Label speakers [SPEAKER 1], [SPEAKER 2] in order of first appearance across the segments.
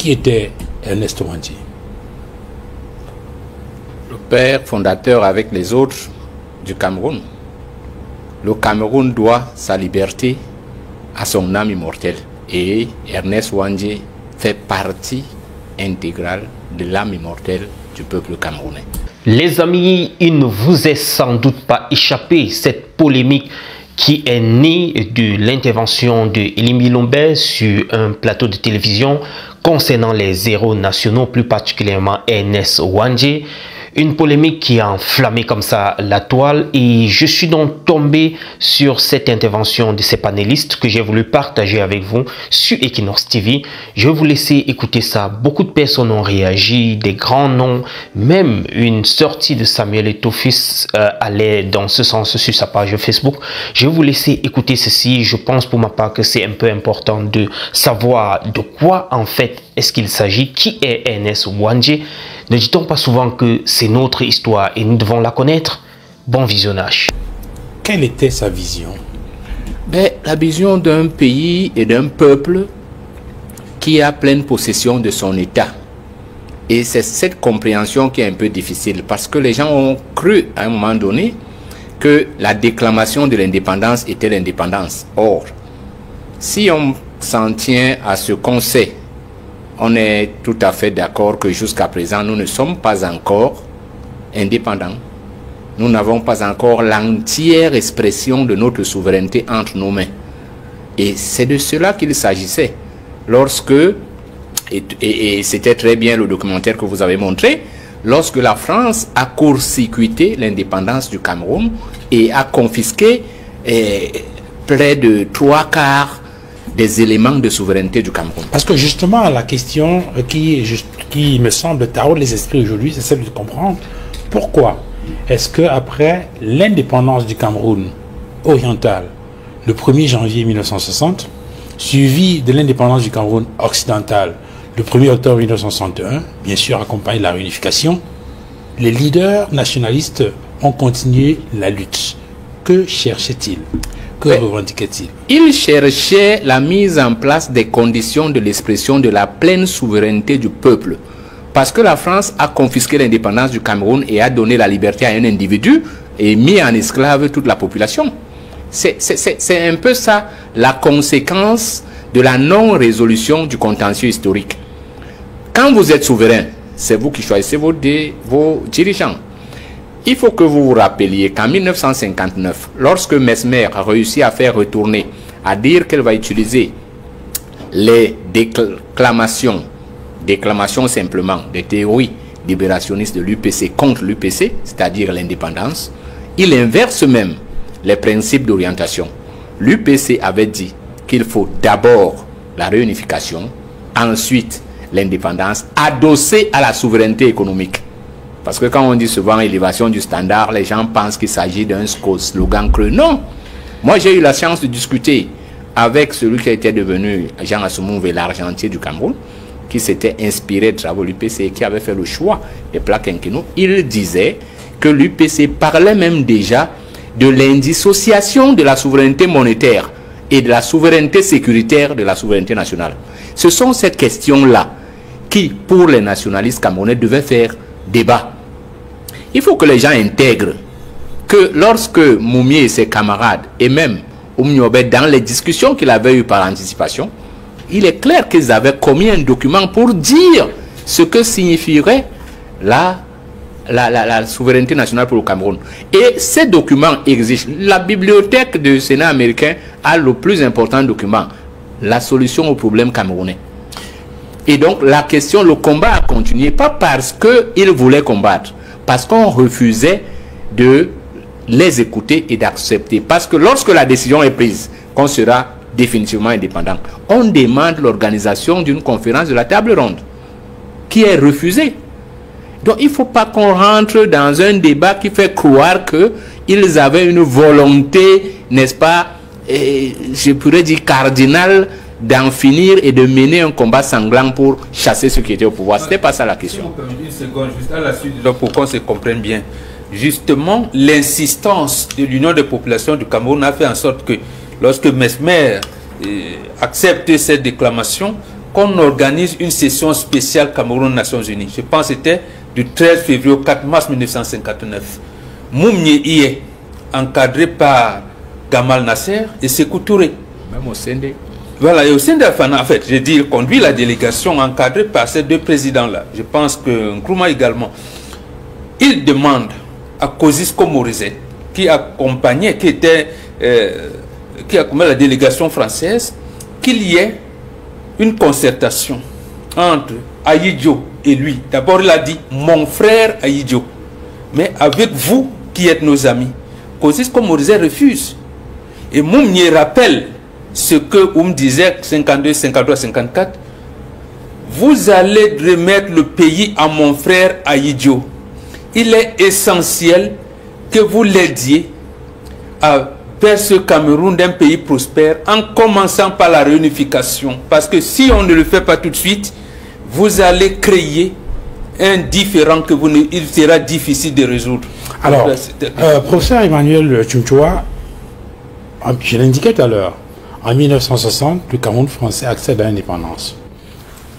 [SPEAKER 1] Qui était Ernest Ouandjé?
[SPEAKER 2] Le père fondateur avec les autres du Cameroun. Le Cameroun doit sa liberté à son âme immortelle. Et Ernest Ouandjé fait partie intégrale de l'âme immortelle du peuple camerounais.
[SPEAKER 3] Les amis, il ne vous est sans doute pas échappé cette polémique qui est née de l'intervention de Elimi Lombert sur un plateau de télévision concernant les héros nationaux, plus particulièrement Ernest Ouandjé. Une polémique qui a enflammé comme ça la toile, et je suis donc tombé sur cette intervention de ces panélistes que j'ai voulu partager avec vous sur Equinox TV. Je vais vous laisser écouter ça. Beaucoup de personnes ont réagi, des grands noms, même une sortie de Samuel Eto'o-Fils allait dans ce sens sur sa page Facebook. Je vais vous laisser écouter ceci. Je pense pour ma part que c'est un peu important de savoir de quoi en fait est-ce qu'il s'agit, qui est Ernest Ouandjé. Ne dit-on pas souvent que c'est notre histoire et nous devons la connaître? Bon visionnage.
[SPEAKER 1] Quelle était sa vision?
[SPEAKER 2] La vision d'un pays et d'un peuple qui a pleine possession de son État. Et c'est cette compréhension qui est un peu difficile, parce que les gens ont cru à un moment donné que la déclamation de l'indépendance était l'indépendance. Or, si on s'en tient à ce qu'on sait, on est tout à fait d'accord que jusqu'à présent, nous ne sommes pas encore indépendants. Nous n'avons pas encore l'entière expression de notre souveraineté entre nos mains. Et c'est de cela qu'il s'agissait. Lorsque, et c'était très bien le documentaire que vous avez montré, lorsque la France a court-circuité l'indépendance du Cameroun et a confisqué près de 3/4 des éléments de souveraineté du Cameroun.
[SPEAKER 1] Parce que justement, la question qui me semble taraude les esprits aujourd'hui, c'est celle de comprendre pourquoi est-ce qu'après l'indépendance du Cameroun oriental, le 1er janvier 1960, suivi de l'indépendance du Cameroun occidental, le 1er octobre 1961, bien sûr accompagné de la réunification, les leaders nationalistes ont continué la lutte. Que cherchaient-ils? Que revendiquait-il?
[SPEAKER 2] Il cherchait la mise en place des conditions de l'expression de la pleine souveraineté du peuple. Parce que la France a confisqué l'indépendance du Cameroun et a donné la liberté à un individu et mis en esclave toute la population. C'est un peu ça la conséquence de la non-résolution du contentieux historique. Quand vous êtes souverain, c'est vous qui choisissez vos dirigeants. Il faut que vous vous rappeliez qu'en 1959, lorsque Mesmer a réussi à faire retourner, à dire qu'elle va utiliser les déclamations simplement des théories libérationnistes de l'UPC contre l'UPC, c'est-à-dire l'indépendance, il inverse même les principes d'orientation. L'UPC avait dit qu'il faut d'abord la réunification, ensuite l'indépendance, adossée à la souveraineté économique. Parce que quand on dit souvent élévation du standard, les gens pensent qu'il s'agit d'un slogan creux. Non. Moi, j'ai eu la chance de discuter avec celui qui était devenu Jean Assoumoumve, l'argentier du Cameroun, qui s'était inspiré de travaux de l'UPC et qui avait fait le choix des plats quinquennaux. Il disait que l'UPC parlait même déjà de l'indissociation de la souveraineté monétaire et de la souveraineté sécuritaire de la souveraineté nationale. Ce sont ces questions-là qui, pour les nationalistes camerounais, devaient faire débat. Il faut que les gens intègrent que lorsque Moumié et ses camarades, et même Oumniobé, dans les discussions qu'il avait eues par anticipation, il est clair qu'ils avaient commis un document pour dire ce que signifierait la souveraineté nationale pour le Cameroun. Et ces documents existent. La bibliothèque du Sénat américain a le plus important document, la solution au problème camerounais. Et donc la question, le combat a continué, pas parce qu'ils voulaient combattre, parce qu'on refusait de les écouter et d'accepter. Parce que lorsque la décision est prise, qu'on sera définitivement indépendant, on demande l'organisation d'une conférence de la table ronde, qui est refusée. Donc il ne faut pas qu'on rentre dans un débat qui fait croire qu'ils avaient une volonté, n'est-ce pas, je pourrais dire cardinale, d'en finir et de mener un combat sanglant pour chasser ceux qui étaient au pouvoir. Ce n'était pas ça la question.
[SPEAKER 4] Une seconde, juste à la suite, pour qu'on se comprenne bien. Justement, l'insistance de l'Union des populations du Cameroun a fait en sorte que lorsque Mesmer accepte cette déclamation, qu'on organise une session spéciale Cameroun-Nations Unies. Je pense que c'était du 13 février au 4 mars 1959. Moumni y est encadré par Gamal Nasser et Sékou Touré.
[SPEAKER 2] Même au CND.
[SPEAKER 4] Voilà, et au sein d'Afana, en fait, je dis, il conduit la délégation encadrée par ces deux présidents-là. Je pense que Nkrumah également. Il demande à Kosciusko Morizet, qui accompagnait la délégation française, qu'il y ait une concertation entre Ahidjo et lui. D'abord, il a dit « mon frère Ahidjo », mais avec vous qui êtes nos amis. Kosciusko Morizet refuse. Et Moumnier rappelle ce que Oum disait 52, 53, 54. Vous allez remettre le pays à mon frère Ahidjo. Il est essentiel que vous l'aidiez à faire ce Cameroun d'un pays prospère en commençant par la réunification. Parce que si on ne le fait pas tout de suite, vous allez créer un différend que il sera difficile de résoudre.
[SPEAKER 1] Alors, professeur Emmanuel Tchumchoua, je l'indiquais tout à l'heure, en 1960, le Cameroun français accède à l'indépendance.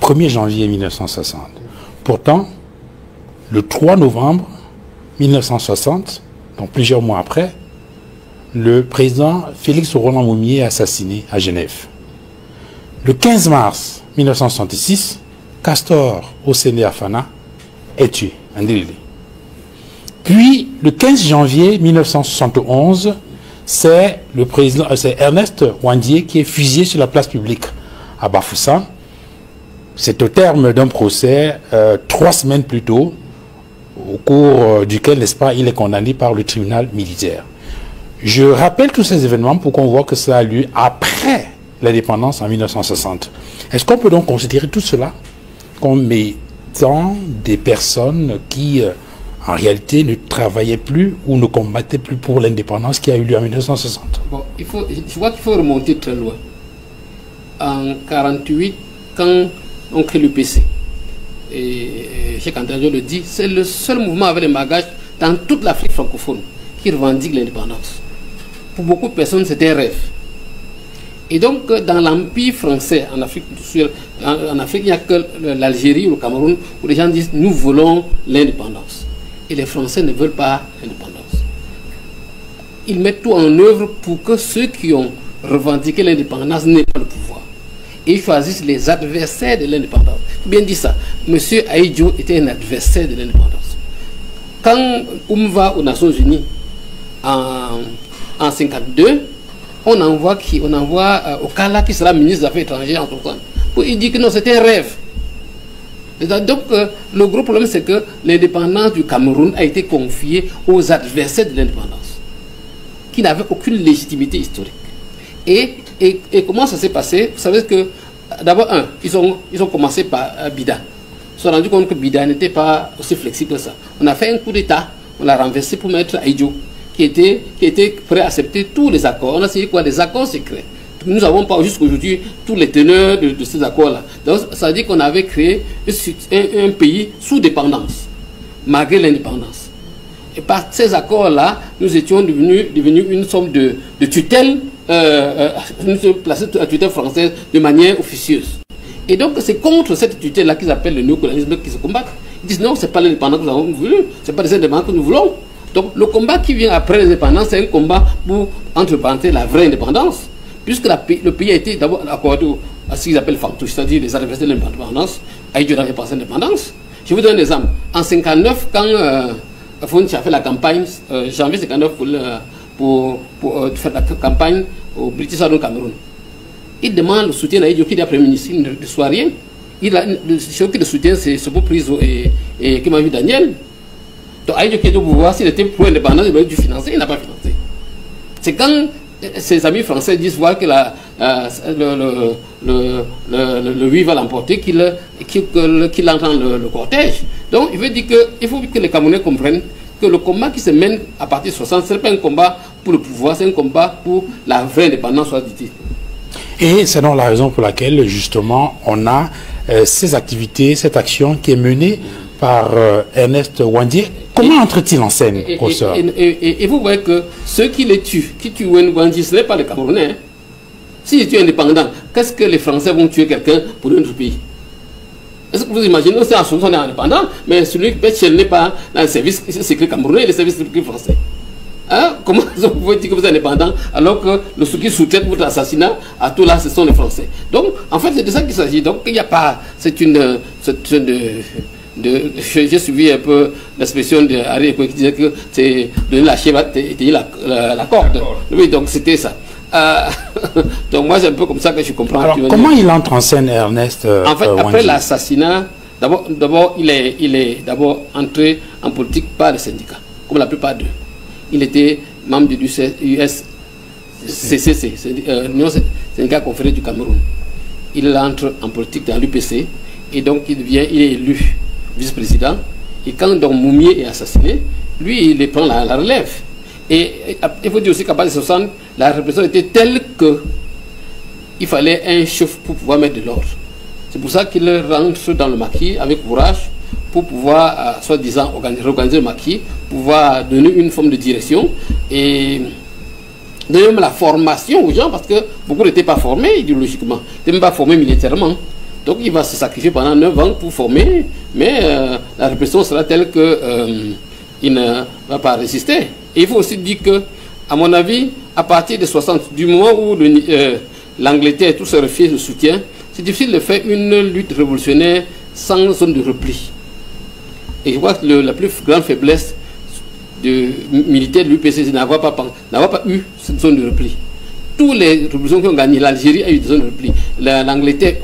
[SPEAKER 1] 1er janvier 1960. Pourtant, le 3 novembre 1960, donc plusieurs mois après, le président Félix Roland-Moumié est assassiné à Genève. Le 15 mars 1966, Castor Ossene Afana est tué, Andélé. Puis, le 15 janvier 1971, c'est Ernest Ouandié qui est fusillé sur la place publique à Bafoussam. C'est au terme d'un procès 3 semaines plus tôt, au cours duquel, n'est-ce pas, il est condamné par le tribunal militaire. Je rappelle tous ces événements pour qu'on voit que ça a lieu après l'indépendance en 1960. Est-ce qu'on peut donc considérer tout cela comme étant des personnes qui, en réalité, ne travaillaient plus ou ne combattaient plus pour l'indépendance qui a eu lieu en 1960?
[SPEAKER 5] Bon, je vois qu'il faut remonter très loin. En 1948, quand on crée le PC, et Cheikh Anta Diop le dit, c'est le seul mouvement avec les bagages dans toute l'Afrique francophone qui revendique l'indépendance. Pour beaucoup de personnes, c'était un rêve. Et donc, dans l'Empire français, en Afrique, il n'y a que l'Algérie ou le Cameroun où les gens disent « nous voulons l'indépendance ». Et les Français ne veulent pas l'indépendance. Ils mettent tout en œuvre pour que ceux qui ont revendiqué l'indépendance n'aient pas le pouvoir. Et ils choisissent les adversaires de l'indépendance. Il faut bien dire ça. Monsieur Ahidjo était un adversaire de l'indépendance. Quand on va aux Nations Unies en 1952, on envoie Okala qui sera ministre des Affaires étrangères en tout temps. Pour il dit que non, c'était un rêve. Donc, le gros problème, c'est que l'indépendance du Cameroun a été confiée aux adversaires de l'indépendance, qui n'avaient aucune légitimité historique. Et comment ça s'est passé? Vous savez que, d'abord, ils ont commencé par Bida. Ils se sont rendus compte que Bida n'était pas aussi flexible que ça. On a fait un coup d'État, on l'a renversé pour mettre Ahidjo, qui était prêt à accepter tous les accords. On a signé quoi? Des accords secrets. Nous n'avons pas jusqu'à aujourd'hui tous les teneurs de ces accords-là. Donc, ça veut dire qu'on avait créé un pays sous dépendance, malgré l'indépendance. Et par ces accords-là, nous étions devenus une sorte de tutelle, nous sommes placés à la tutelle française de manière officieuse. Et donc, c'est contre cette tutelle-là qu'ils appellent le néocolonialisme qui se combattent. Ils disent non, ce n'est pas l'indépendance que nous avons voulu, ce n'est pas les indépendances que nous voulons. Donc, le combat qui vient après l'indépendance, c'est un combat pour entreprendre la vraie indépendance. Puisque le pays a été d'abord accordé à ce qu'ils appellent fantouche, c'est-à-dire les adversaires de l'indépendance, Ahidjo n'avait pas l'indépendance. Je vous donne un exemple. En 1959, quand Fonchi a fait la campagne, janvier 1959, pour faire la campagne au British Southern Cameroun, il demande le soutien d'Ahidjo qui est Premier ministre, il ne reçoit rien. Celui qui le soutient, c'est Sopo Priso et Kimavie Daniel. Donc Ahidjo qui est au pouvoir, s'il était pro indépendance, il aurait dû financer, il n'a pas financé. C'est quand ses amis français disent voir que le 8 va l'emporter, qu'il entend le cortège. Donc il veut dire qu'il faut que les Camerounais comprennent que le combat qui se mène à partir de 60, ce n'est pas un combat pour le pouvoir, c'est un combat pour la vraie indépendance, soit dit.
[SPEAKER 1] Et c'est donc la raison pour laquelle, justement, on a ces activités, cette action qui est menée par Ernest Ouandié. Comment entre-t-il en scène, professeur?
[SPEAKER 5] Et vous voyez que ceux qui les tuent, qui tuent Ouandié, ce n'est pas les Camerounais. Si tu es indépendant, qu'est-ce que les Français vont tuer quelqu'un pour notre pays? Est-ce que vous imaginez, on est indépendant, mais celui qui n'est pas dans le service secret camerounais et le service secret français. Hein? Comment vous pouvez dire que vous êtes indépendant alors que le ceux qui sous-traitent votre assassinat, à tout là, ce sont les Français? Donc, en fait, c'est de ça qu'il s'agit. Donc, il n'y a pas. J'ai suivi un peu l'expression de Harry qui disait que c'est donner la chèvre, la corde. Oui, donc c'était ça. Donc moi c'est un peu comme ça que je comprends.
[SPEAKER 1] Alors comment il entre en scène, Ernest
[SPEAKER 5] En fait, après l'assassinat, d'abord il est d'abord entré en politique par les syndicats, comme la plupart d'eux. Il était membre du USCCC, Union Syndicat Confédéré du Cameroun. Il entre en politique dans l'UPC et donc il est élu vice-président. Et quand donc Moumié est assassiné, lui il prend la relève. Et il faut dire aussi qu'à partir de 60, la répression était telle qu'il fallait un chef pour pouvoir mettre de l'ordre. C'est pour ça qu'il rentre dans le maquis avec courage pour pouvoir, soi-disant, organiser le maquis, pouvoir donner une forme de direction et donner même la formation aux gens parce que beaucoup n'étaient pas formés idéologiquement, n'étaient même pas formés militairement. Donc il va se sacrifier pendant 9 ans pour former, mais la répression sera telle qu'il ne va pas résister. Et il faut aussi dire que, à mon avis, à partir de 60, du moment où l'Angleterre et tout se refusent le soutien, c'est difficile de faire une lutte révolutionnaire sans zone de repli. Et je vois que la plus grande faiblesse militaire de l'UPC, n'avoir pas eu cette zone de repli. Toutes les révolutions qui ont gagné, l'Algérie a eu des zones de repli, l'Angleterre,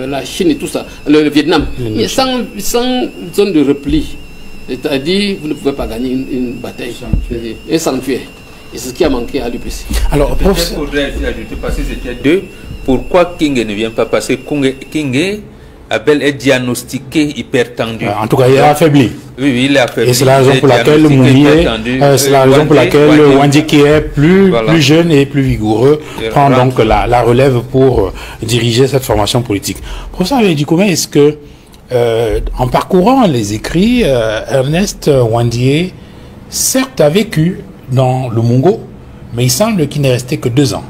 [SPEAKER 5] la Chine et tout ça, le Vietnam, sans zone de repli. C'est-à-dire, vous ne pouvez pas gagner une bataille et s'enfuir. Et c'est ce qui a manqué à l'UPC.
[SPEAKER 4] Alors, peut-être faudrait ajouter, parce que c'était deux, pourquoi King ne vient pas passer? King Abel est diagnostiqué hypertendu.
[SPEAKER 1] En tout cas, il est affaibli.
[SPEAKER 4] Oui, il est affaibli.
[SPEAKER 1] Et c'est la raison pour laquelle c'est la raison pour laquelle Wandji, qui est plus jeune et plus vigoureux, prend donc la relève pour diriger cette formation politique. Professeur Dikoumé, est-ce que en parcourant les écrits, Ernest Wandji, certes, a vécu dans le Mongo, mais il semble qu'il n'est resté que 2 ans.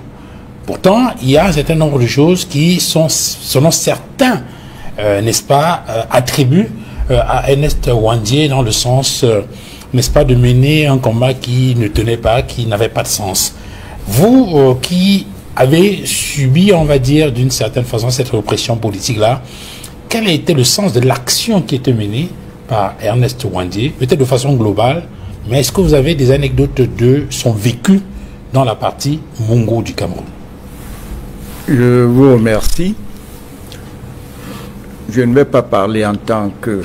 [SPEAKER 1] Pourtant, il y a un certain nombre de choses qui sont, selon certains, n'est-ce pas, attribuent à Ernest Wandji dans le sens, n'est-ce pas, de mener un combat qui ne tenait pas, qui n'avait pas de sens. Vous, qui avez subi, on va dire, d'une certaine façon, cette répression politique-là, quel a été le sens de l'action qui était menée par Ernest Wandji, peut-être de façon globale, mais est-ce que vous avez des anecdotes de son vécu dans la partie Mongo du Cameroun?
[SPEAKER 6] Je vous remercie. Je ne vais pas parler en tant que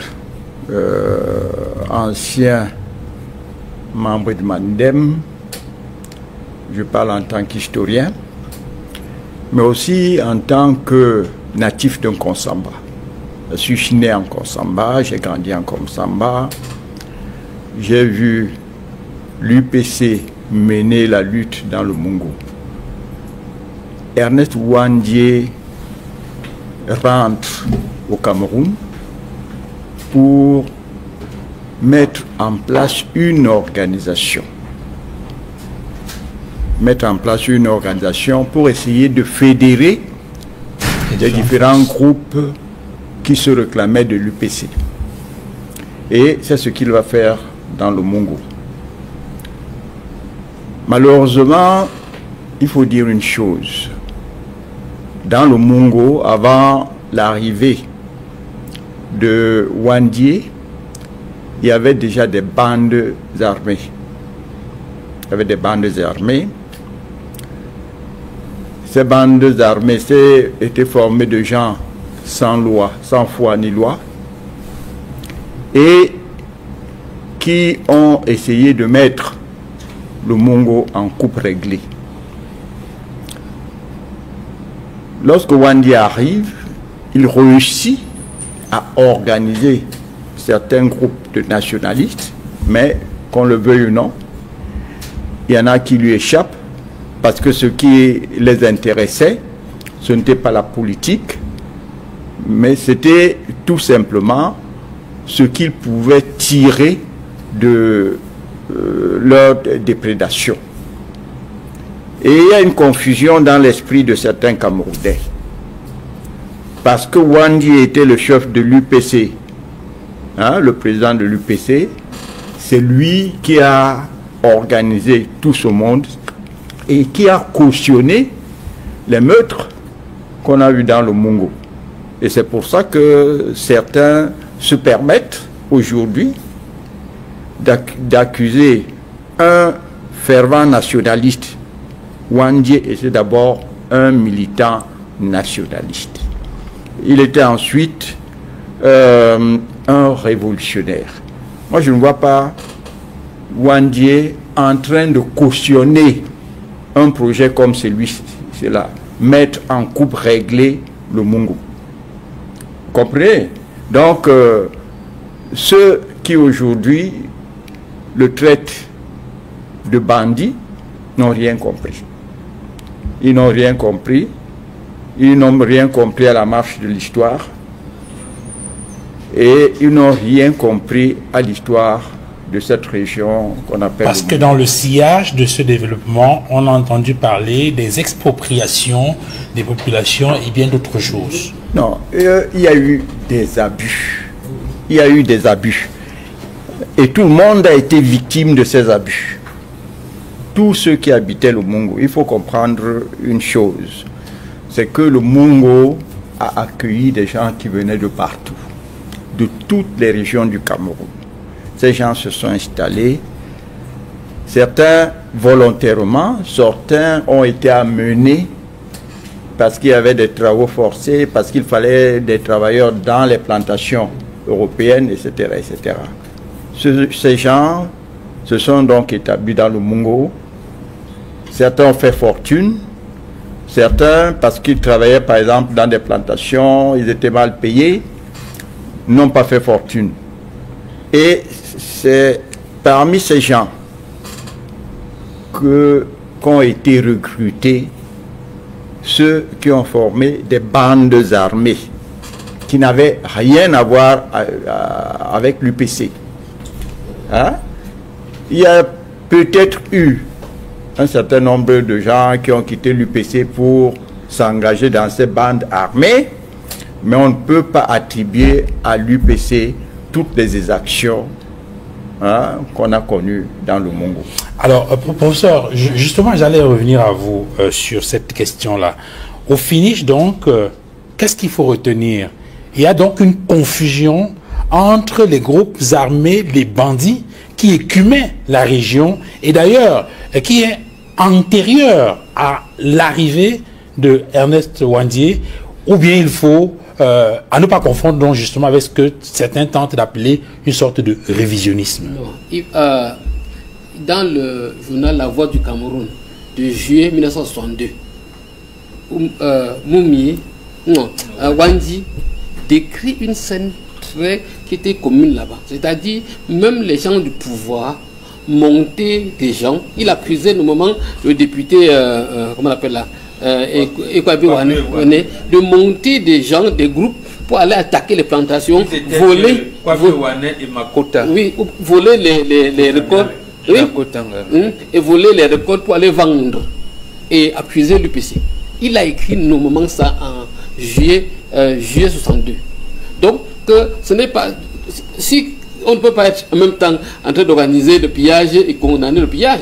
[SPEAKER 6] ancien membre de Mandem, je parle en tant qu'historien, mais aussi en tant que natif d'un Konsamba. Je suis né en Konsamba, j'ai grandi en Konsamba, j'ai vu l'UPC mener la lutte dans le Mongo. Ernest Wandji rentre au Cameroun pour mettre en place une organisation. Pour essayer de fédérer les différents groupes qui se réclamaient de l'UPC. Et c'est ce qu'il va faire dans le Mongo. Malheureusement, il faut dire une chose. Dans le Mongo, avant l'arrivée de Wandji, il y avait déjà des bandes armées. Ces bandes armées étaient formées de gens sans loi, sans foi ni loi, et qui ont essayé de mettre le Mongo en coupe réglée. Lorsque Wandji arrive, il réussit à organiser certains groupes de nationalistes, mais qu'on le veuille ou non, il y en a qui lui échappent parce que ce qui les intéressait, ce n'était pas la politique, mais c'était tout simplement ce qu'ils pouvaient tirer de leur déprédation. Et il y a une confusion dans l'esprit de certains Camerounais. Parce que Wandi était le chef de l'UPC, hein, le président de l'UPC, c'est lui qui a organisé tout ce monde et qui a cautionné les meurtres qu'on a vus dans le Mungo. Et c'est pour ça que certains se permettent aujourd'hui d'accuser un fervent nationaliste. Wandi était d'abord un militant nationaliste. Il était ensuite un révolutionnaire. Moi, je ne vois pas Wandi en train de cautionner un projet comme celui-là, mettre en coupe réglée le Mungo. Vous comprenez? Donc, ceux qui aujourd'hui le traitent de bandit n'ont rien compris. Ils n'ont rien compris. Ils n'ont rien compris à la marche de l'histoire. Et ils n'ont rien compris à l'histoire de cette région qu'on appelle...
[SPEAKER 1] Parce que dans le sillage de ce développement, on a entendu parler des expropriations des populations et bien d'autres choses.
[SPEAKER 6] Non, il y a eu des abus. Il y a eu des abus. Et tout le monde a été victime de ces abus. Tous ceux qui habitaient le Mungo, il faut comprendre une chose. C'est que le Mungo a accueilli des gens qui venaient de partout, de toutes les régions du Cameroun. Ces gens se sont installés, certains volontairement, certains ont été amenés parce qu'il y avait des travaux forcés, parce qu'il fallait des travailleurs dans les plantations européennes, etc. etc. Ces gens se sont donc établis dans le Mungo. Certains ont fait fortune, certains, parce qu'ils travaillaient par exemple dans des plantations, ils étaient mal payés, n'ont pas fait fortune. Et c'est parmi ces gens qu'ont été recrutés ceux qui ont formé des bandes armées qui n'avaient rien à voir avec l'UPC. Hein? Il y a peut-être eu un certain nombre de gens qui ont quitté l'UPC pour s'engager dans ces bandes armées, mais on ne peut pas attribuer à l'UPC toutes les exactions, hein, qu'on a connues dans le Mungo.
[SPEAKER 1] Alors, professeur, justement, j'allais revenir à vous sur cette question-là. Au finish, donc, qu'est-ce qu'il faut retenir? Il y a donc une confusion entre les groupes armés, les bandits, qui écumaient la région, et d'ailleurs, qui est antérieur à l'arrivée de Ernest Wandi, ou bien il faut, à ne pas confondre donc justement avec ce que certains tentent d'appeler une sorte de révisionnisme.
[SPEAKER 5] Non. Dans le journal La Voix du Cameroun de juillet 1962, Wandi décrit une scène qui était commune là-bas. C'est-à-dire, même les gens du pouvoir montaient des gens. Il accusait normalement le député, comment on appelle là, Ekwabi Wane, de monter des gens, des groupes, pour aller attaquer les plantations, voler les récoltes, et voler les récoltes pour aller vendre et accuser l'UPC. Il a écrit normalement ça en juillet 62. Donc, que ce n'est pas... Si on ne peut pas être en même temps en train d'organiser le pillage et condamner le pillage.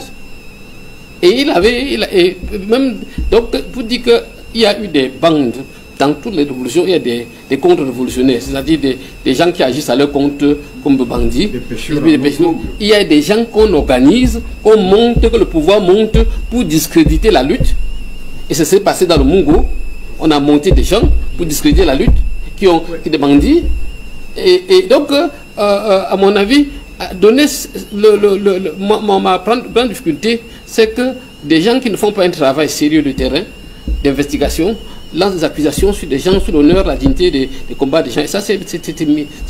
[SPEAKER 5] Et donc, pour dire qu'il y a eu des bandes dans toutes les révolutions, il y a des contre-révolutionnaires, c'est-à-dire des gens qui agissent à leur compte comme bandits. Il y a des gens qu'on organise, qu'on monte, que le pouvoir monte pour discréditer la lutte. Et ça s'est passé dans le Mungo. On a monté des gens pour discréditer la lutte, qui sont des bandits. Et donc, à mon avis, donner ma grande difficulté, c'est que des gens qui ne font pas un travail sérieux de terrain, d'investigation, lancent des accusations sur des gens, sur l'honneur, la dignité des combats des gens. Et ça, c'est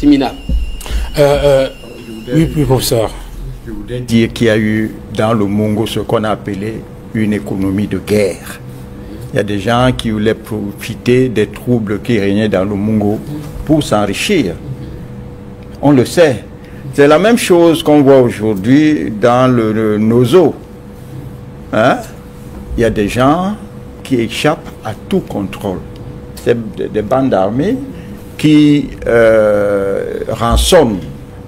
[SPEAKER 5] minable.
[SPEAKER 1] Oui, professeur.
[SPEAKER 6] Je voudrais dire qu'il y a eu dans le Mungo ce qu'on a appelé une économie de guerre. Il y a des gens qui voulaient profiter des troubles qui régnaient dans le Mungo pour s'enrichir. On le sait. C'est la même chose qu'on voit aujourd'hui dans le Nozo. Hein? il y a des gens qui échappent à tout contrôle. C'est des bandes armées qui rançonnent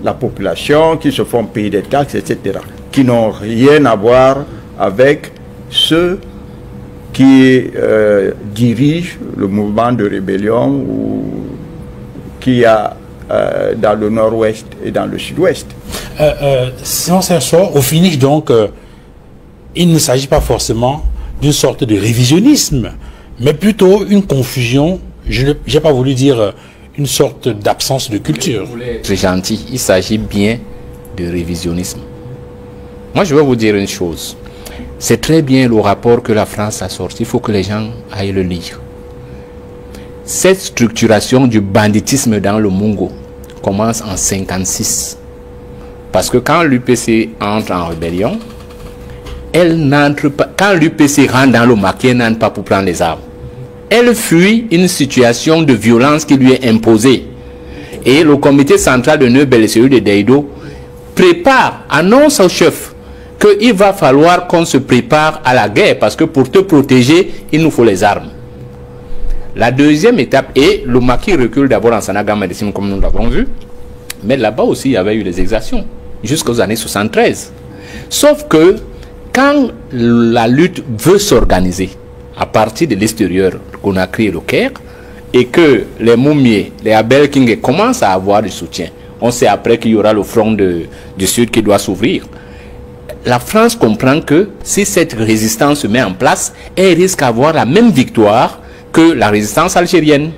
[SPEAKER 6] la population, qui se font payer des taxes, etc., qui n'ont rien à voir avec ceux qui dirigent le mouvement de rébellion ou qui a dans le nord-ouest et dans le sud-ouest.
[SPEAKER 1] Si on s'en sort, au finish, donc, il ne s'agit pas forcément d'une sorte de révisionnisme, mais plutôt une confusion, je n'ai pas voulu dire une sorte d'absence de culture.
[SPEAKER 2] C'est gentil, il s'agit bien de révisionnisme. Moi, je vais vous dire une chose. C'est très bien le rapport que la France a sorti, il faut que les gens aillent le lire. Cette structuration du banditisme dans le Mungo commence en 1956. Parce que quand l'UPC entre en rébellion, elle n'entre pas. Quand l'UPC rentre dans le maquis, elle n'entre pas pour prendre les armes. Elle fuit une situation de violence qui lui est imposée. Et le comité central de Neubel et celui de Deido prépare, annonce au chef qu'il va falloir qu'on se prépare à la guerre parce que pour te protéger, il nous faut les armes. La deuxième étape, et le maquis recule d'abord en Sanaga Médecine comme nous l'avons vu, mais là-bas aussi il y avait eu les exactions jusqu'aux années 73. Sauf que quand la lutte veut s'organiser à partir de l'extérieur, Conakry et le Caire, et que les Moumiers, les Abel King commencent à avoir du soutien, on sait après qu'il y aura le front du Sud qui doit s'ouvrir. La France comprend que si cette résistance se met en place, elle risque d'avoir la même victoire que la résistance algérienne.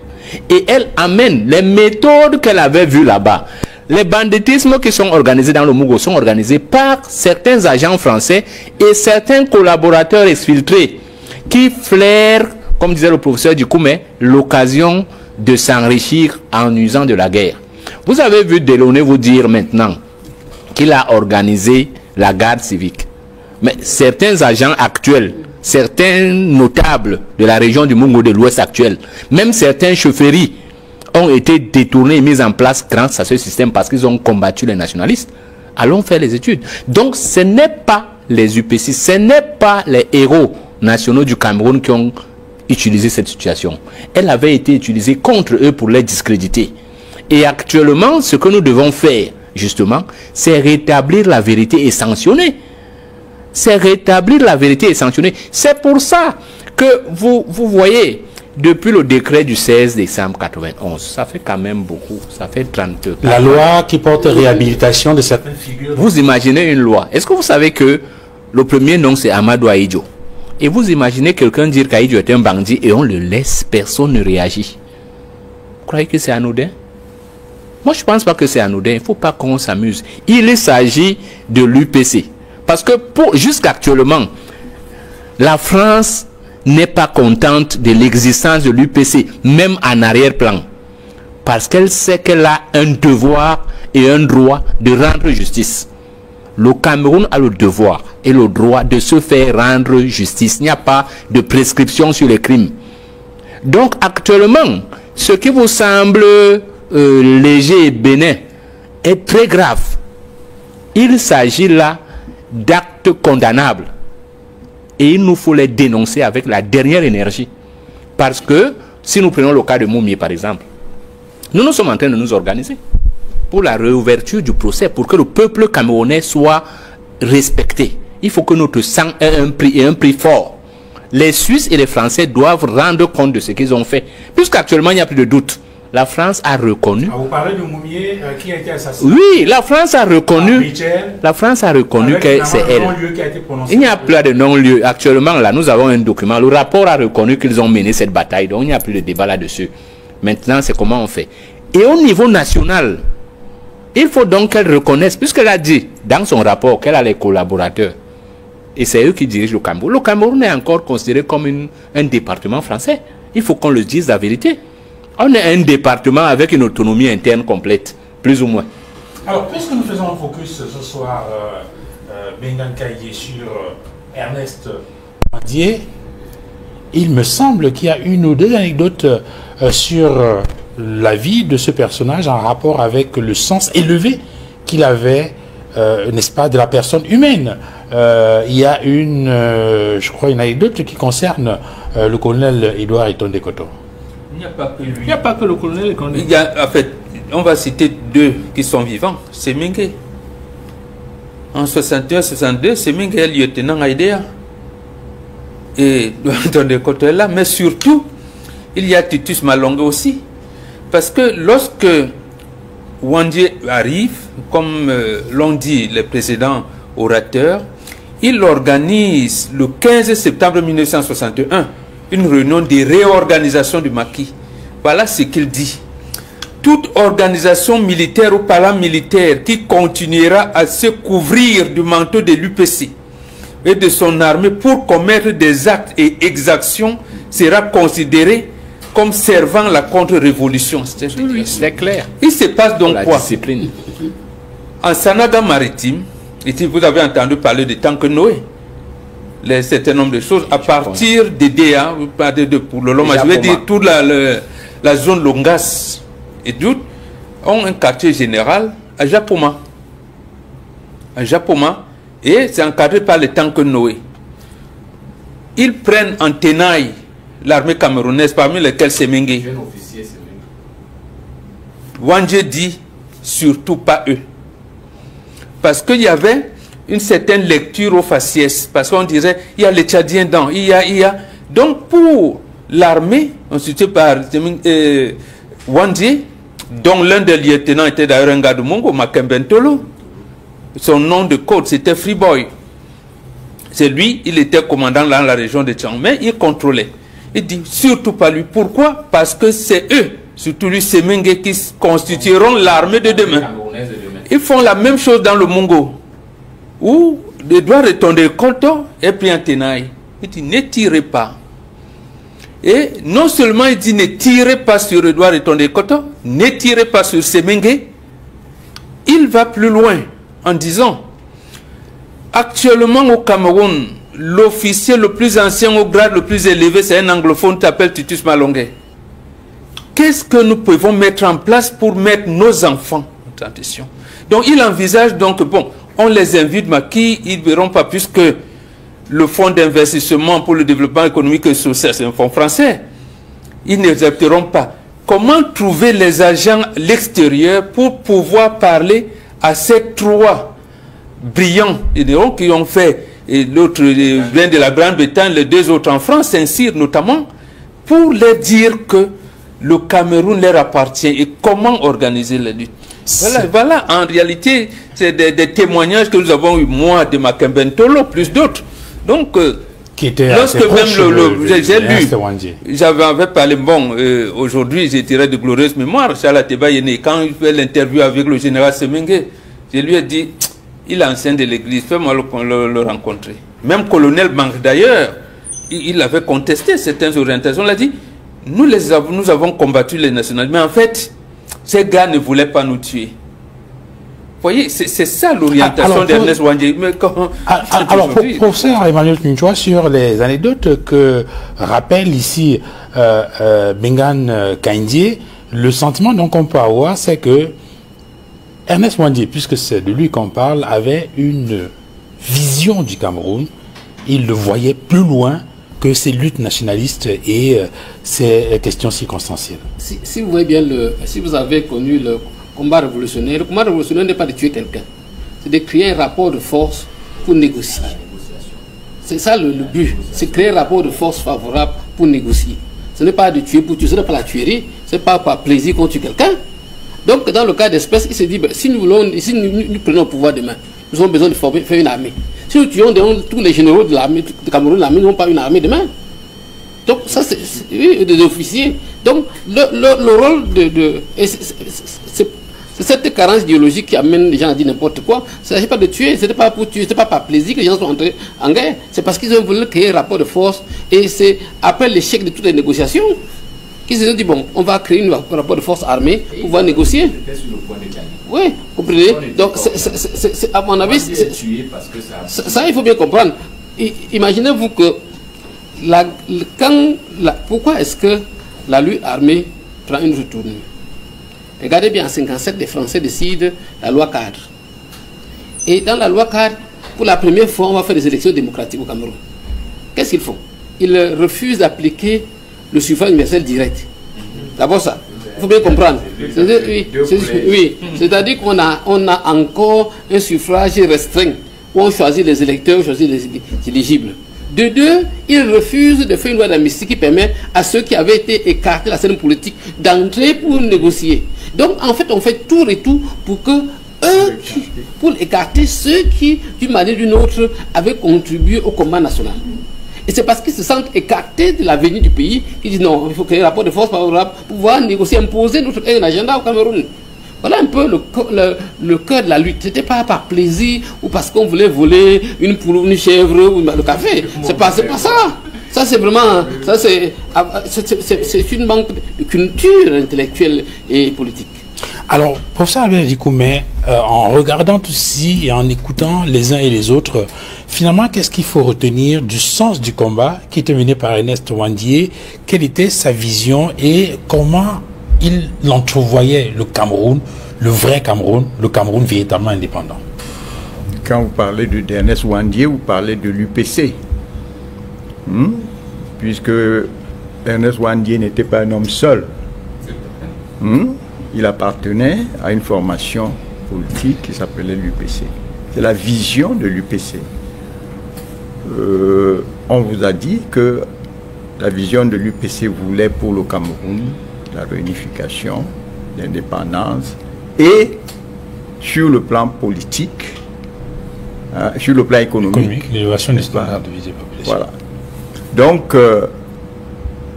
[SPEAKER 2] Et elle amène les méthodes qu'elle avait vues là-bas. Les banditismes qui sont organisés dans le Mungo sont organisés par certains agents français et certains collaborateurs exfiltrés qui flairent, comme disait le professeur Dikoumé, l'occasion de s'enrichir en usant de la guerre. Vous avez vu Delaunay vous dire maintenant qu'il a organisé la garde civique. Mais certains agents actuels, certains notables de la région du Mungo de l'Ouest actuel, même certains chaufferies ont été détournés et mis en place grâce à ce système parce qu'ils ont combattu les nationalistes. Allons faire les études. Donc ce n'est pas les UPC, ce n'est pas les héros nationaux du Cameroun qui ont utilisé cette situation. Elle avait été utilisée contre eux pour les discréditer. Et actuellement, ce que nous devons faire, justement, c'est rétablir la vérité et sanctionner. C'est rétablir la vérité et sanctionner. C'est pour ça que vous voyez, depuis le décret du 16 décembre 91, ça fait quand même beaucoup, ça fait 32.
[SPEAKER 1] La loi qui porte réhabilitation de certaines figures.
[SPEAKER 2] Vous imaginez une loi. Est-ce que vous savez que le premier nom c'est Amadou Ahidjo? Et vous imaginez quelqu'un dire qu'Ahidjo est un bandit et on le laisse, personne ne réagit. Vous croyez que c'est anodin? Moi je ne pense pas que c'est anodin, il ne faut pas qu'on s'amuse. Il s'agit de l'UPC. Parce que jusqu'actuellement, la France n'est pas contente de l'existence de l'UPC, même en arrière-plan. Parce qu'elle sait qu'elle a un devoir et un droit de rendre justice. Le Cameroun a le devoir et le droit de se faire rendre justice. Il n'y a pas de prescription sur les crimes. Donc actuellement, ce qui vous semble léger et bénin est très grave. Il s'agit là d'actes condamnables. Et il nous faut les dénoncer avec la dernière énergie. Parce que, si nous prenons le cas de Moumié par exemple, nous sommes en train de nous organiser pour la réouverture du procès, pour que le peuple camerounais soit respecté. Il faut que notre sang ait un prix et un prix fort. Les Suisses et les Français doivent rendre compte de ce qu'ils ont fait. Puisqu'actuellement, il n'y a plus de doute. La France a reconnu.
[SPEAKER 1] Vous parlez de Moumié qui a été assassiné.
[SPEAKER 2] Oui, la France a reconnu. La France a reconnu que c'est elle. Il n'y a plus de non-lieu. Actuellement, là, nous avons un document. Le rapport a reconnu qu'ils ont mené cette bataille. Donc, il n'y a plus de débat là-dessus. Maintenant, c'est comment on fait. Et au niveau national, il faut donc qu'elle reconnaisse, puisqu'elle a dit dans son rapport qu'elle a les collaborateurs. Et c'est eux qui dirigent le Cameroun. Le Cameroun est encore considéré comme un département français. Il faut qu'on le dise la vérité. On est un département avec une autonomie interne complète, plus ou moins.
[SPEAKER 1] Alors, puisque nous faisons un focus ce soir, Bengan Kaye, sur Ernest Mandier, il me semble qu'il y a une ou deux anecdotes sur la vie de ce personnage en rapport avec le sens élevé qu'il avait n'est-ce pas, de la personne humaine. Il y a je crois, une anecdote qui concerne le colonel Edouard Etonde Koto.
[SPEAKER 4] Il n'y a pas que lui.
[SPEAKER 1] Il n'y a pas que le colonel Etonde.
[SPEAKER 4] Il y a, en fait, on va citer deux qui sont vivants. C'est Mingue. En 61-62, c'est Mingue, lieutenant à IDEA. Et Etonde Koto est là. Mais surtout, il y a Titus Malonga aussi. Parce que lorsque Wandje arrive, comme l'ont dit les précédents orateurs, il organise le 15 septembre 1961 une réunion de réorganisation du maquis. Voilà ce qu'il dit. Toute organisation militaire ou paramilitaire qui continuera à se couvrir du manteau de l'UPC et de son armée pour commettre des actes et exactions sera considérée comme servant la contre-révolution.
[SPEAKER 2] C'est clair.
[SPEAKER 4] Il se passe donc quoi?
[SPEAKER 2] Discipline.
[SPEAKER 4] En Sanada maritime, et si vous avez entendu parler de Tank Noé, un certain nombre de choses, à partir des DA, pour le Loma, je vais dire toute la zone Longas et d'autres, ont un quartier général à Japoma. À Japoma, et c'est encadré par les Tank Noé. Ils prennent en tenaille l'armée camerounaise, parmi lesquels Semengue. Wandje dit surtout pas eux. Parce qu'il y avait une certaine lecture au faciès. Parce qu'on dirait, il y a les Tchadiens dans, il y a. Donc pour l'armée, ensuite par Wandje, dont l'un des lieutenants était d'ailleurs un gars de Mongo, Makembentolo. Son nom de code, c'était Freeboy. C'est lui, il était commandant dans la région de Tchang, mais il contrôlait. Il dit surtout pas lui. Pourquoi? Parce que c'est eux, surtout lui, Semengue, qui constitueront l'armée de demain. Ils font la même chose dans le Mongo, où Edouard Etonde Koto est pris en tenaille. Il dit ne tirez pas. Et non seulement il dit ne tirez pas sur Edouard Etonde Koto, ne tirez pas sur Semengue. Il va plus loin en disant actuellement au Cameroun, l'officier le plus ancien au grade le plus élevé, c'est un anglophone qui s'appelle Titus Malonga. Qu'est-ce que nous pouvons mettre en place pour mettre nos enfants en transition? Donc il envisage donc, bon, on les invite, mais qui ils ne verront pas, puisque le fonds d'investissement pour le développement économique et social, c'est un fonds français. Ils n'accepteront pas. Comment trouver les agents à l'extérieur pour pouvoir parler à ces trois brillants qui ont fait, et l'autre vient de la Grande-Bretagne, les deux autres en France, Saint-Cyr notamment, pour leur dire que le Cameroun leur appartient et comment organiser la lutte. Voilà, en réalité, c'est des témoignages que nous avons eu, moi, de Makembentolo, plus d'autres. Donc,
[SPEAKER 1] qui était
[SPEAKER 4] lorsque même j'ai lu, j'avais parlé, bon, aujourd'hui, je dirais de glorieuse mémoire, Charles Teba Yene, quand il fait l'interview avec le général Semengue, je lui ai dit, il est ancien de l'église, fais-moi le rencontrer. Même colonel Bank d'ailleurs, il avait contesté certaines orientations, il a dit, nous avons combattu les nationalistes, mais en fait, ces gars ne voulaient pas nous tuer. Vous voyez, c'est ça l'orientation d'Ernest Wandje.
[SPEAKER 1] Alors, professeur Emmanuel Tunchoa, sur les anecdotes que rappelle ici Bengan Kaindie, le sentiment dont on peut avoir, c'est que Ernest Wandje, puisque c'est de lui qu'on parle, avait une vision du Cameroun. Il le voyait plus loin que ces luttes nationalistes et ces questions circonstancielles.
[SPEAKER 5] Si vous voyez bien, si vous avez connu le combat révolutionnaire n'est pas de tuer quelqu'un, c'est de créer un rapport de force pour négocier. C'est ça le but, c'est créer un rapport de force favorable pour négocier. Ce n'est pas de tuer pour tuer, ce n'est pas la tuerie, ce n'est pas par plaisir qu'on tue quelqu'un. Donc dans le cas d'espèce, il se dit, ben, si nous prenons le pouvoir demain, nous avons besoin de faire une armée. Si nous tuons tous les généraux de l'armée de Cameroun, l'armée n'auront pas une armée demain. Donc ça c'est des officiers. Donc le rôle c'est cette carence idéologique qui amène les gens à dire n'importe quoi. Il ne s'agit pas de tuer, ce n'est pas pour tuer, ce n'est pas par plaisir que les gens sont entrés en guerre. C'est parce qu'ils ont voulu créer un rapport de force. Et c'est après l'échec de toutes les négociations qu'ils se sont dit, bon, on va créer un rapport de force armée pour pouvoir négocier. Oui, comprenez. Donc, à mon avis, ça, il faut bien comprendre. Imaginez-vous que, pourquoi est-ce que la lutte armée prend une retournure? Regardez bien, en 1957, les Français décident la loi cadre. Et dans la loi cadre, pour la première fois, on va faire des élections démocratiques au Cameroun. Qu'est-ce qu'ils font? Ils refusent d'appliquer le suffrage universel direct. D'abord ça. Il faut bien comprendre. Oui, c'est-à-dire qu'on a encore un suffrage restreint où on choisit les électeurs, on choisit les éligibles. De deux, ils refusent de faire une loi d'amnistie qui permet à ceux qui avaient été écartés de la scène politique d'entrer pour négocier. Donc en fait, on fait tout et tout pour que pour écarter ceux qui, d'une manière ou d'une autre, avaient contribué au combat national. Et c'est parce qu'ils se sentent écartés de l'avenir du pays qu'ils disent non, il faut créer un rapport de force favorable pour pouvoir négocier, imposer un agenda au Cameroun. Voilà un peu le cœur de la lutte. Ce n'était pas par plaisir ou parce qu'on voulait voler une poule, une chèvre ou le café. C'est pas ça. Ça c'est vraiment, c'est une manque de culture intellectuelle et politique.
[SPEAKER 1] Alors, professeur Albert Dikoumé, en regardant tout ceci et en écoutant les uns et les autres, finalement, qu'est-ce qu'il faut retenir du sens du combat qui était mené par Ernest Ouandié? Quelle était sa vision et comment il entrevoyait le Cameroun, le vrai Cameroun, le Cameroun véritablement indépendant?
[SPEAKER 6] Quand vous parlez d'Ernest Ouandié, vous parlez de l'UPC. Puisque Ernest Ouandié n'était pas un homme seul. Il appartenait à une formation politique qui s'appelait l'UPC. C'est la vision de l'UPC. On vous a dit que la vision de l'UPC voulait pour le Cameroun la réunification, l'indépendance et sur le plan politique, sur le plan économique,
[SPEAKER 1] l'élévation des standards de vie des populations.
[SPEAKER 6] Voilà. Donc,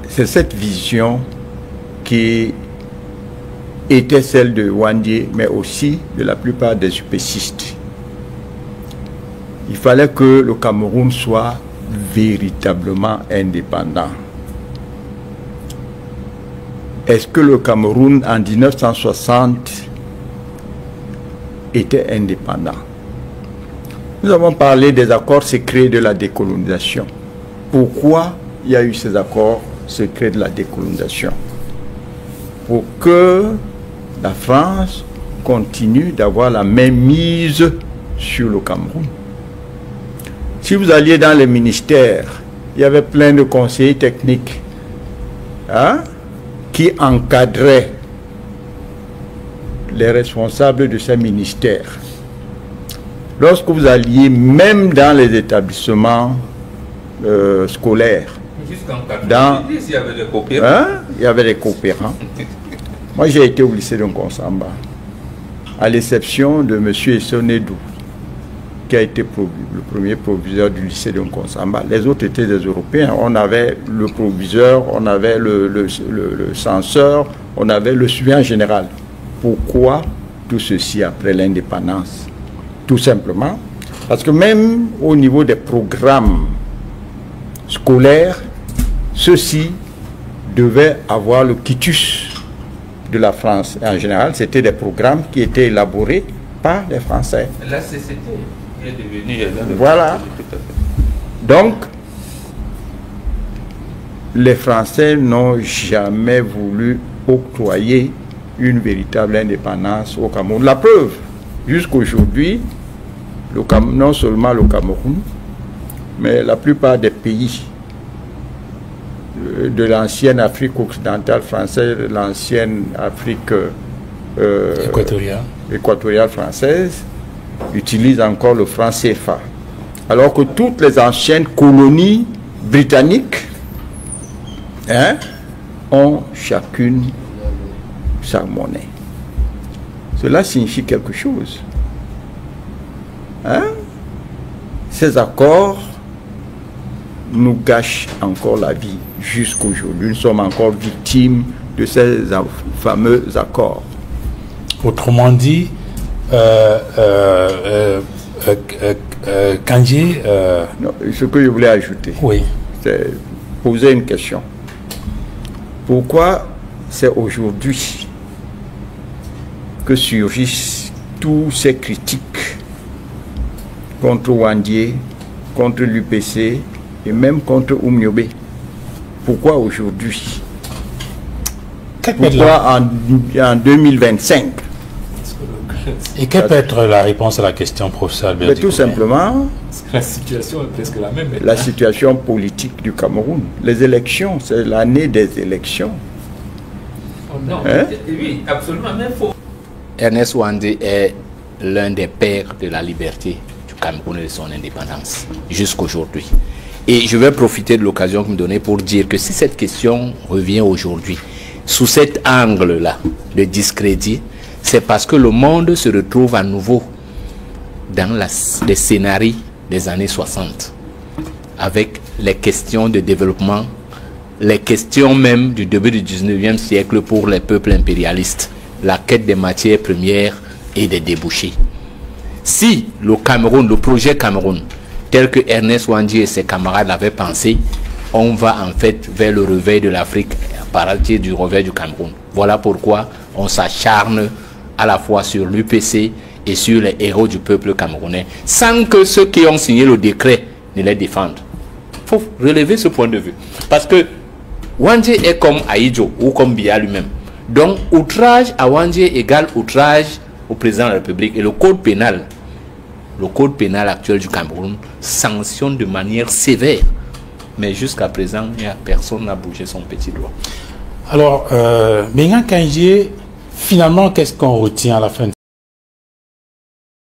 [SPEAKER 6] c'est cette vision qui était celle de Ouandié, mais aussi de la plupart des UPCistes. Il fallait que le Cameroun soit véritablement indépendant. Est-ce que le Cameroun, en 1960, était indépendant? Nous avons parlé des accords secrets de la décolonisation. Pourquoi il y a eu ces accords secrets de la décolonisation? Pour que la France continue d'avoir la même mise sur le Cameroun. Si vous alliez dans les ministères, il y avait plein de conseillers techniques qui encadraient les responsables de ces ministères. Lorsque vous alliez même dans les établissements scolaires, il y avait des coopérants. Moi, j'ai été au lycée de Nkonsamba, à l'exception de M. Essonedou, qui a été le premier proviseur du lycée de Nkonsamba. Les autres étaient des Européens. On avait le proviseur, on avait le censeur, on avait le surveillant général. Pourquoi tout ceci après l'indépendance? Tout simplement parce que même au niveau des programmes scolaires, ceux-ci devaient avoir le quitus de la France. Et en général, c'était des programmes qui étaient élaborés par les Français.
[SPEAKER 4] La CCT est devenue...
[SPEAKER 6] Voilà. Donc, les Français n'ont jamais voulu octroyer une véritable indépendance au Cameroun. La preuve, jusqu'aujourd'hui, non seulement le Cameroun, mais la plupart des pays de l'ancienne Afrique occidentale française, l'ancienne Afrique équatoriale française, utilisent encore le franc CFA. Alors que toutes les anciennes colonies britanniques ont chacune sa monnaie. Cela signifie quelque chose. Ces accords nous gâchent encore la vie jusqu'aujourd'hui. Nous sommes encore victimes de ces fameux accords.
[SPEAKER 1] Autrement dit, Kandji...
[SPEAKER 6] ce que je voulais ajouter, c'est poser une question. Pourquoi c'est aujourd'hui que surgissent tous ces critiques contre Ouandié, contre l'UPC et même contre Oumniobé? Pourquoi aujourd'hui? Pourquoi en 2025?
[SPEAKER 1] Et quelle peut être la réponse à la question, professeur Albert?
[SPEAKER 6] Tout simplement,
[SPEAKER 4] la situation est presque la même.
[SPEAKER 6] La situation politique du Cameroun. Les élections, c'est l'année des élections.
[SPEAKER 4] Oh non, oui, absolument, mais faut...
[SPEAKER 2] Ernest Ouandé est l'un des pères de la liberté du Cameroun et de son indépendance, jusqu'aujourd'hui. Et je vais profiter de l'occasion que vous me donnez pour dire que si cette question revient aujourd'hui, sous cet angle-là de discrédit, c'est parce que le monde se retrouve à nouveau dans les scénarios des années 60, avec les questions de développement, les questions même du début du 19e siècle pour les peuples impérialistes, la quête des matières premières et des débouchés. Si le Cameroun, le projet Cameroun, tel que Ernest Ouandé et ses camarades l'avaient pensé, on va en fait vers le réveil de l'Afrique à partir du réveil du Cameroun. Voilà pourquoi on s'acharne à la fois sur l'UPC et sur les héros du peuple camerounais, sans que ceux qui ont signé le décret ne les défendent. Il faut relever ce point de vue. Parce que Ouandé est comme Ahidjo ou comme Biya lui-même. Donc, outrage à Ouandé égale outrage au président de la République. Et le code pénal actuel du Cameroun sanctionne de manière sévère. Mais jusqu'à présent, personne n'a bougé son petit doigt.
[SPEAKER 1] Alors, Benga Kandji, finalement, qu'est-ce qu'on retient à la fin